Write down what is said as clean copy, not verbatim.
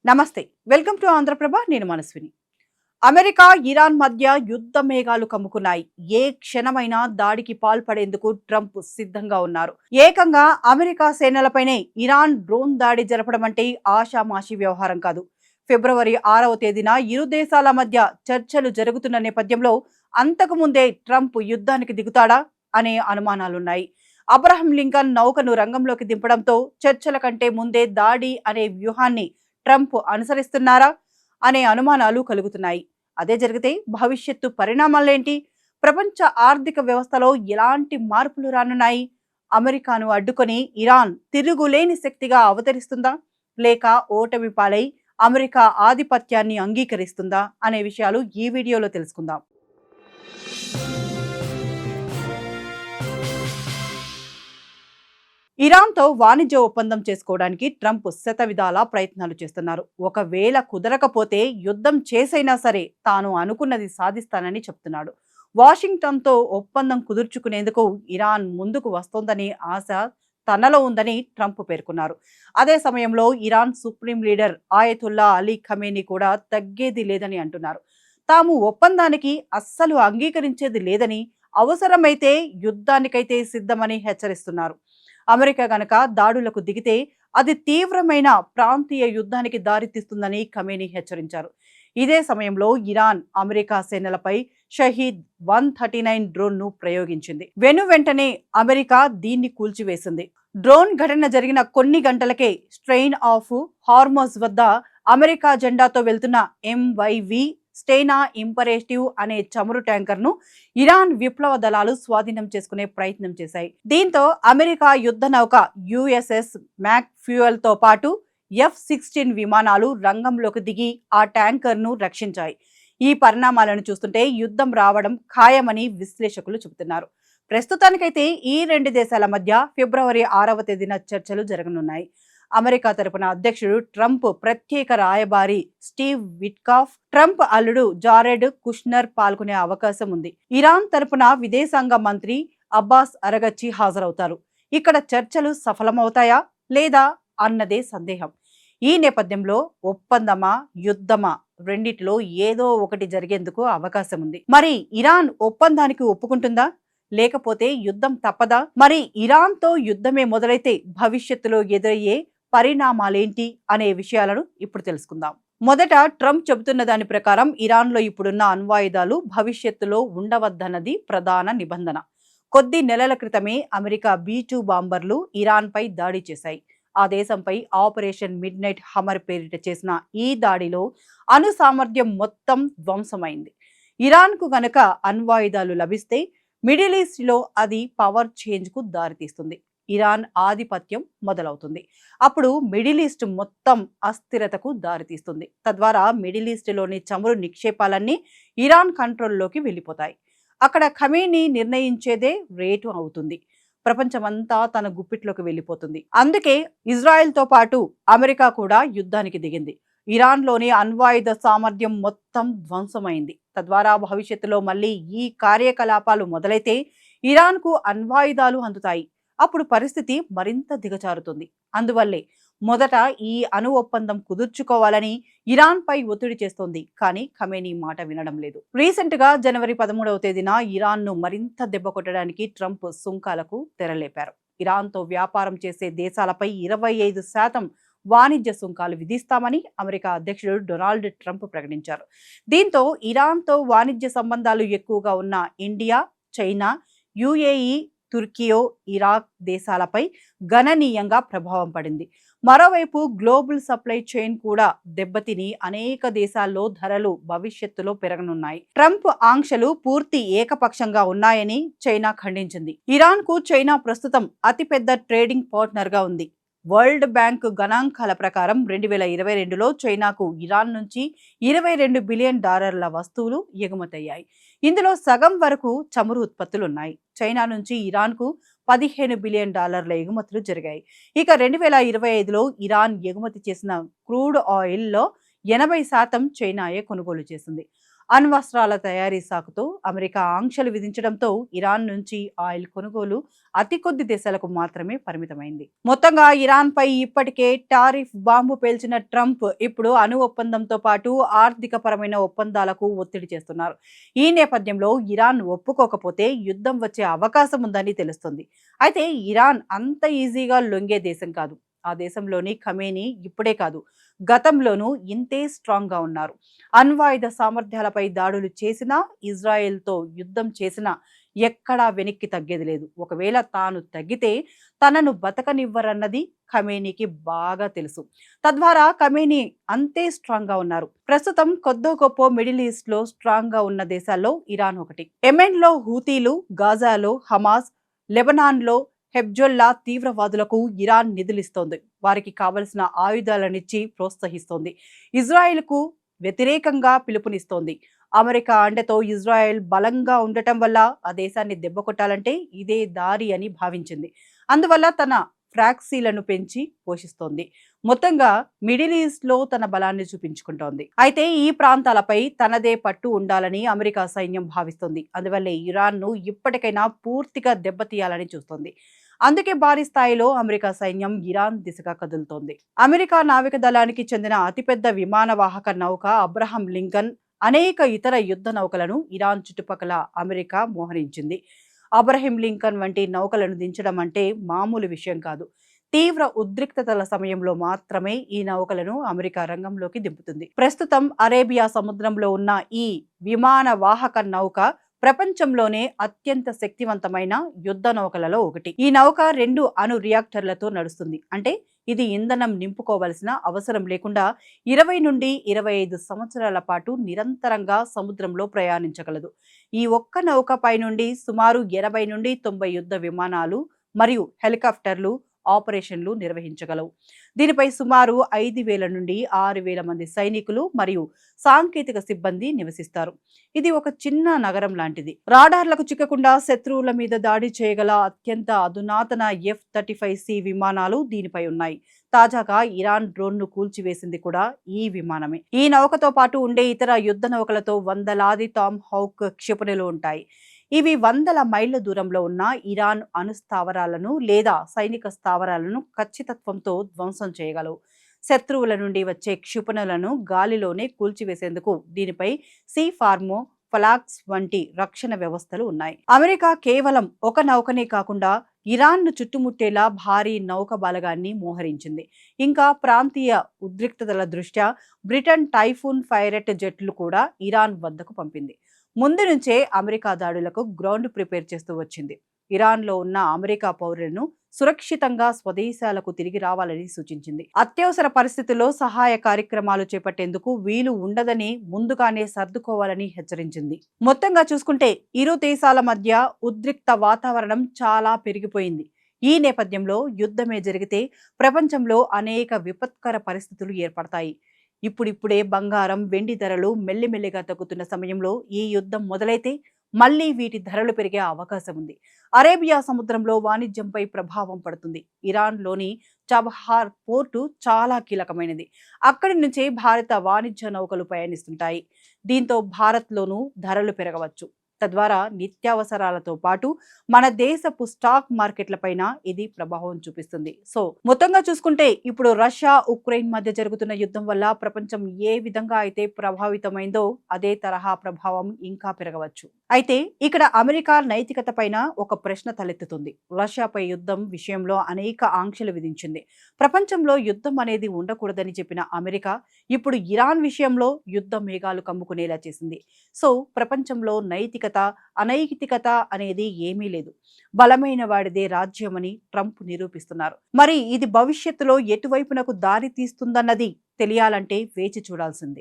నమస్తే. Welcome to Andhra Prabha. నేను Manaswini. America, Iran మధ్య యుద్ధ మేఘాలు కమ్ముకున్నాయి. ఏ క్షణమైనా దాడికి పాల్పడేందుకు ట్రంప్ సిద్ధంగా ఉన్నారు. ఏకంగా అమెరికా సేనలపైనే ఇరాన్ డ్రోన్ దాడి జరపడం అంటే ఆషామాషి వ్యవహారం కాదు. ఫిబ్రవరి 6వ తేదీన ఇరు దేశాల మధ్య చర్చలు జరుగుతున్న నేపథ్యంలో అంతకు ముందే ట్రంప్ యుద్ధానికి దిగుతాడా అనే అనుమానాలున్నాయి. అబ్రహం లింకన్ నౌకను రంగంలోకి దింపడంతో చర్చల కంటే ముందే దాడి అనే వ్యూహాన్ని ట్రంప్ అనుసరిస్తున్నారా అనే అనుమానాలు కలుగుతున్నాయి. అదే జరిగితే భవిష్యత్తు పరిణామాలేంటి? ప్రపంచ ఆర్థిక వ్యవస్థలో ఎలాంటి మార్పులు రానున్నాయి? అమెరికాను అడ్డుకొని ఇరాన్ తిరుగులేని శక్తిగా అవతరిస్తుందా, లేక ఓటమి పాలై అమెరికా ఆధిపత్యాన్ని అంగీకరిస్తుందా అనే విషయాలు ఈ వీడియోలో తెలుసుకుందాం. ఇరాన్తో వాణిజ్య ఒప్పందం చేసుకోవడానికి ట్రంప్ శతవిధాలా ప్రయత్నాలు చేస్తున్నారు. ఒకవేళ కుదరకపోతే యుద్ధం చేసైనా సరే తాను అనుకున్నది సాధిస్తానని చెప్తున్నాడు. వాషింగ్టన్తో ఒప్పందం కుదుర్చుకునేందుకు ఇరాన్ ముందుకు వస్తోందని ఆశ తనలో ఉందని ట్రంప్ పేర్కొన్నారు. అదే సమయంలో Iran supreme leader ఆయతుల్లా Ali Khamenei కూడా తగ్గేది లేదని అంటున్నారు. తాము ఒప్పందానికి అస్సలు అంగీకరించేది లేదని, అవసరమైతే యుద్ధానికైతే సిద్ధమని హెచ్చరిస్తున్నారు. అమెరికా గనక దాడులకు దిగితే అది తీవ్రమైన ప్రాంతీయ యుద్ధానికి దారితీస్తుందని ఖమేనీ హెచ్చరించారు. ఇదే సమయంలో ఇరాన్ అమెరికా సేనలపై షహీద్ 139 డ్రోన్ను ప్రయోగించింది. వెంటనే అమెరికా దీన్ని కూల్చివేసింది. డ్రోన్ ఘటన జరిగిన కొన్ని గంటలకే స్ట్రెయిన్ ఆఫ్ హార్మోజ్ వద్ద అమెరికా జెండాతో వెళ్తున్న MYV స్టెయినా ఇంపరేటివ్ అనే చమురు ట్యాంకర్ను ఇరాన్ విప్లవ దళాలు స్వాధీనం చేసుకునే ప్రయత్నం చేశాయి. దీంతో అమెరికా యుద్ధ నౌక USS మ్యాక్ ఫ్యూయల్ తో పాటు F-16 విమానాలు రంగంలోకి దిగి ఆ ట్యాంకర్ను రక్షించాయి. ఈ పరిణామాలను చూస్తుంటే యుద్ధం రావడం ఖాయమని విశ్లేషకులు చెబుతున్నారు. ప్రస్తుతానికైతే ఈ రెండు దేశాల మధ్య ఫిబ్రవరి 6వ తేదీన చర్చలు జరగనున్నాయి. అమెరికా తరపున అధ్యక్షుడు ట్రంప్ ప్రత్యేక రాయబారి స్టీవ్ విట్కాఫ్, ట్రంప్ అల్లుడు జారెడ్ కుష్నర్ పాల్గొనే అవకాశం ఉంది. ఇరాన్ తరపున విదేశాంగ మంత్రి అబ్బాస్ అరగచ్చి హాజరవుతారు. ఇక్కడ చర్చలు సఫలమవుతాయా లేదా అన్నదే సందేహం. ఈ నేపథ్యంలో ఒప్పందమా, యుద్ధమా రెండిటిలో ఏదో ఒకటి జరిగేందుకు అవకాశం ఉంది. మరి ఇరాన్ ఒప్పందానికి ఒప్పుకుంటుందా, లేకపోతే యుద్ధం తప్పదా? మరి ఇరాన్తో యుద్ధమే మొదలైతే భవిష్యత్తులో ఎదురయ్యే పరిణామాలేంటి అనే విషయాలను ఇప్పుడు తెలుసుకుందాం. మొదట ట్రంప్ చెబుతున్న దాని ప్రకారం ఇరాన్లో ఇప్పుడున్న అణ్వాయుధాలు భవిష్యత్తులో ఉండవద్దన్నది ప్రధాన నిబంధన. కొద్ది నెలల క్రితమే అమెరికా B-2 బాంబర్లు ఇరాన్పై దాడి చేశాయి. ఆ దేశంపై ఆపరేషన్ మిడ్ నైట్ హమర్ పేరిట చేసిన ఈ దాడిలో అణు సామర్థ్యం మొత్తం ధ్వంసమైంది. ఇరాన్కు గనక అణ్వాయుధాలు లభిస్తే మిడిల్ ఈస్ట్లో అది పవర్ చేంజ్కు దారితీస్తుంది. ఇరాన్ ఆధిపత్యం మొదలవుతుంది. అప్పుడు మిడిల్ ఈస్ట్ మొత్తం అస్థిరతకు దారితీస్తుంది. తద్వారా మిడిల్ ఈస్ట్లోని చమురు నిక్షేపాలన్నీ ఇరాన్ కంట్రోల్లోకి వెళ్ళిపోతాయి. అక్కడ ఖమేనీ నిర్ణయించేదే రేటు అవుతుంది. ప్రపంచమంతా తన గుప్పిట్లోకి వెళ్ళిపోతుంది. అందుకే ఇజ్రాయెల్తో పాటు అమెరికా కూడా యుద్ధానికి దిగింది. ఇరాన్లోని అణ్వాయుధ సామర్థ్యం మొత్తం ధ్వంసమైంది. తద్వారా భవిష్యత్తులో మళ్ళీ ఈ కార్యకలాపాలు మొదలైతే ఇరాన్కు అణ్వాయుధాలు అందుతాయి. అప్పుడు పరిస్థితి మరింత దిగజారుతుంది. అందువల్లే మొదట ఈ అణు ఒప్పందం కుదుర్చుకోవాలని ఇరాన్పై ఒత్తిడి చేస్తోంది. కానీ ఖమేనీ మాట వినడం లేదు. రీసెంట్ గా జనవరి 13వ తేదీన ఇరాన్ను మరింత దెబ్బ కొట్టడానికి ట్రంప్ సుంకాలకు తెరలేపారు. ఇరాన్తో వ్యాపారం చేసే దేశాలపై 25% వాణిజ్య సుంకాలు విధిస్తామని అమెరికా అధ్యక్షుడు డొనాల్డ్ ట్రంప్ ప్రకటించారు. దీంతో ఇరాన్తో వాణిజ్య సంబంధాలు ఎక్కువగా ఉన్న India, China, UAE, Turkiye, Iraq దేశాలపై గణనీయంగా ప్రభావం పడింది. మరోవైపు గ్లోబల్ సప్లై చైన్ కూడా దెబ్బతిని అనేక దేశాల్లో ధరలు భవిష్యత్తులో పెరగనున్నాయి. ట్రంప్ ఆంక్షలు పూర్తి ఏకపక్షంగా ఉన్నాయని చైనా ఖండించింది. ఇరాన్కు చైనా ప్రస్తుతం అతిపెద్ద ట్రేడింగ్ పార్ట్నర్ గా ఉంది. వరల్డ్ బ్యాంక్ గణాంకాల ప్రకారం 2022లో చైనాకు ఇరాన్ నుంచి $22 బిలియన్ వస్తువులు ఎగుమతయ్యాయి. ఇందులో సగం వరకు చమురు ఉత్పత్తులున్నాయి. చైనా నుంచి ఇరాన్కు $15 బిలియన్ ఎగుమతులు జరిగాయి. ఇక 2025లో ఇరాన్ ఎగుమతి చేసిన క్రూడ్ ఆయిల్లో 80% చైనాయే కొనుగోలు చేసింది. అణ్వస్త్రాల తయారీ సాకుతో అమెరికా ఆంక్షలు విధించడంతో ఇరాన్ నుంచి ఆయిల్ కొనుగోలు అతి కొద్ది దేశాలకు మాత్రమే పరిమితమైంది. మొత్తంగా ఇరాన్ పై ఇప్పటికే టారిఫ్ బాంబు పేల్చిన ట్రంప్ ఇప్పుడు అణు ఒప్పందంతో పాటు ఆర్థిక పరమైన ఒప్పందాలకు ఒత్తిడి చేస్తున్నారు. ఈ నేపథ్యంలో ఇరాన్ ఒప్పుకోకపోతే యుద్ధం వచ్చే అవకాశం ఉందని తెలుస్తుంది. అయితే ఇరాన్ అంత ఈజీగా లొంగే దేశం కాదు. ఆ దేశంలోని ఖమేనీ ఇప్పుడే కాదు, గతంలోనూ ఇంతే స్ట్రాంగ్ గా ఉన్నారు. అణ్వాయుధ సామర్థ్యాలపై దాడులు చేసినా, ఇజ్రాయెల్తో యుద్ధం చేసినా ఎక్కడా వెనక్కి తగ్గేది లేదు. ఒకవేళ తాను తగ్గితే తనను బతకనివ్వరన్నది ఖమేనీకి బాగా తెలుసు. తద్వారా ఖమేనీ అంతే స్ట్రాంగ్ గా ఉన్నారు. ప్రస్తుతం కొద్దో గొప్ప మిడిల్ ఈస్ట్ లో స్ట్రాంగ్ గా ఉన్న దేశాల్లో ఇరాన్ ఒకటి. యెమెన్ లో హూతీలు, గాజాలో హమాస్, లెబనాన్ లో హెబ్జొల్లా తీవ్రవాదులకు ఇరాన్ నిధులిస్తోంది. వారికి కావలసిన ఆయుధాలనిచ్చి ప్రోత్సహిస్తోంది. ఇజ్రాయెల్కు వ్యతిరేకంగా పిలుపునిస్తోంది. అమెరికా అండతో ఇజ్రాయెల్ బలంగా ఉండటం వల్ల ఆ దేశాన్ని దెబ్బకొట్టాలంటే ఇదే దారి అని భావించింది. అందువల్ల తన ఫ్రాక్సీలను పెంచి పోషిస్తోంది. మొత్తంగా మిడిల్ ఈస్ట్ లో తన బలాన్ని చూపించుకుంటోంది. అయితే ఈ ప్రాంతాలపై తనదే పట్టు ఉండాలని అమెరికా సైన్యం భావిస్తోంది. అందువల్లే ఇరాన్ ను ఇప్పటికైనా పూర్తిగా దెబ్బతీయాలని చూస్తోంది. అందుకే భారీ స్థాయిలో అమెరికా సైన్యం ఇరాన్ దిశగా కదులుతోంది. అమెరికా నావిక దళానికి చెందిన అతిపెద్ద విమానవాహక నౌక అబ్రహం లింకన్, అనేక ఇతర యుద్ధ నౌకలను ఇరాన్ చుట్టుపక్కల అమెరికా మోహరించింది. అబ్రహం లింకన్ వంటి నౌకలను దించడం అంటే మామూలు విషయం కాదు. తీవ్ర ఉద్రిక్తతల సమయంలో మాత్రమే ఈ నౌకలను అమెరికా రంగంలోకి దింపుతుంది. ప్రస్తుతం అరేబియా సముద్రంలో ఉన్న ఈ విమాన వాహక నౌక ప్రపంచంలోనే అత్యంత శక్తివంతమైన యుద్ధ నౌకలలో ఒకటి. ఈ నౌక 2 అణు రియాక్టర్లతో నడుస్తుంది. అంటే ఇది ఇంధనం నింపుకోవలసిన అవసరం లేకుండా 20 నుండి 25 సంవత్సరాల పాటు నిరంతరంగా సముద్రంలో ప్రయాణించగలదు. ఈ ఒక్క నౌక పై నుండి సుమారు 80 నుండి 90 యుద్ధ విమానాలు మరియు హెలికాప్టర్లు ఆపరేషన్లు నిర్వహించగలవు. దీనిపై సుమారు 5,000 నుండి 6,000 మంది సైనికులు మరియు సాంకేతిక సిబ్బంది నివసిస్తారు. ఇది ఒక చిన్న నగరం లాంటిది. రాడార్లకు చిక్కకుండా శత్రువుల మీద దాడి చేయగల అత్యంత అధునాతన F-35C విమానాలు దీనిపై ఉన్నాయి. తాజాగా ఇరాన్ డ్రోన్ ను కూల్చివేసింది కూడా ఈ విమానమే. ఈ నౌకతో పాటు ఉండే ఇతర యుద్ధ నౌకలతో వందలాది టామ్ హౌక్ క్షిపణులు ఉంటాయి. ఇవి వందల మైళ్ళ దూరంలో ఉన్న ఇరాన్ అణు స్థావరాలను లేదా సైనిక స్థావరాలను ఖచ్చితత్వంతో ధ్వంసం చేయగలవు. శత్రువుల నుండి వచ్చే క్షిపణులను గాలిలోనే కూల్చివేసేందుకు దీనిపై సీ-ఫార్మో, ఫలాక్స్ వంటి రక్షణ వ్యవస్థలు ఉన్నాయి. అమెరికా కేవలం ఒక నౌకనే కాకుండా ఇరాన్ను చుట్టుముట్టేలా భారీ నౌక బలగాన్ని మోహరించింది. ఇంకా ప్రాంతీయ ఉద్రిక్తతల దృష్ట్యా బ్రిటన్ టైఫూన్ ఫైరెట్ జెట్లు కూడా ఇరాన్ వద్దకు పంపింది. ముందు నుంచే అమెరికా దాడులకు గ్రౌండ్ ప్రిపేర్ చేస్తూ వచ్చింది. ఇరాన్లో ఉన్న అమెరికా పౌరులను సురక్షితంగా స్వదేశాలకు తిరిగి రావాలని సూచించింది. అత్యవసర పరిస్థితుల్లో సహాయ కార్యక్రమాలు చేపట్టేందుకు వీలు ఉండదని ముందుగానే సర్దుకోవాలని హెచ్చరించింది. మొత్తంగా చూసుకుంటే ఇరు దేశాల మధ్య ఉద్రిక్త వాతావరణం చాలా పెరిగిపోయింది. ఈ నేపథ్యంలో యుద్ధమే జరిగితే ప్రపంచంలో అనేక విపత్కర పరిస్థితులు ఏర్పడతాయి. ఇప్పుడిప్పుడే బంగారం, వెండి ధరలు మెల్లిమెల్లిగా తగ్గుతున్న సమయంలో ఈ యుద్ధం మొదలైతే మళ్లీ వీటి ధరలు పెరిగే అవకాశం ఉంది. అరేబియా సముద్రంలో వాణిజ్యంపై ప్రభావం పడుతుంది. ఇరాన్లోని చబహార్ పోర్టు చాలా కీలకమైనది. అక్కడి నుంచే భారత వాణిజ్య నౌకలు ప్రయాణిస్తుంటాయి. దీంతో భారత్లోనూ ధరలు పెరగవచ్చు. తద్వారా నిత్యావసరాలతో పాటు మన దేశపు స్టాక్ మార్కెట్లపైన ఇది ప్రభావం చూపిస్తుంది. సో మొత్తంగా చూసుకుంటే ఇప్పుడు రష్యా, ఉక్రెయిన్ మధ్య జరుగుతున్న యుద్ధం వల్ల ప్రపంచం ఏ విధంగా అయితే ప్రభావితమైందో అదే తరహా ప్రభావం ఇంకా పెరగవచ్చు. అయితే ఇక్కడ అమెరికా నైతికత పైన ఒక ప్రశ్న తలెత్తుతుంది. రష్యాపై యుద్ధం విషయంలో అనేక ఆంక్షలు విధించింది. ప్రపంచంలో యుద్ధం అనేది ఉండకూడదని చెప్పిన అమెరికా ఇప్పుడు ఇరాన్ విషయంలో యుద్ధ మేఘాలు కమ్ముకునేలా చేసింది. సో ప్రపంచంలో నైతికత, అనైతికత అనేది ఏమీ లేదు. బలమైన వాడిదే రాజ్యమని ట్రంప్ నిరూపిస్తున్నారు. మరి ఇది భవిష్యత్తులో ఎటువైపునకు దారి తీస్తుందన్నది తెలియాలంటే వేచి చూడాల్సిందే.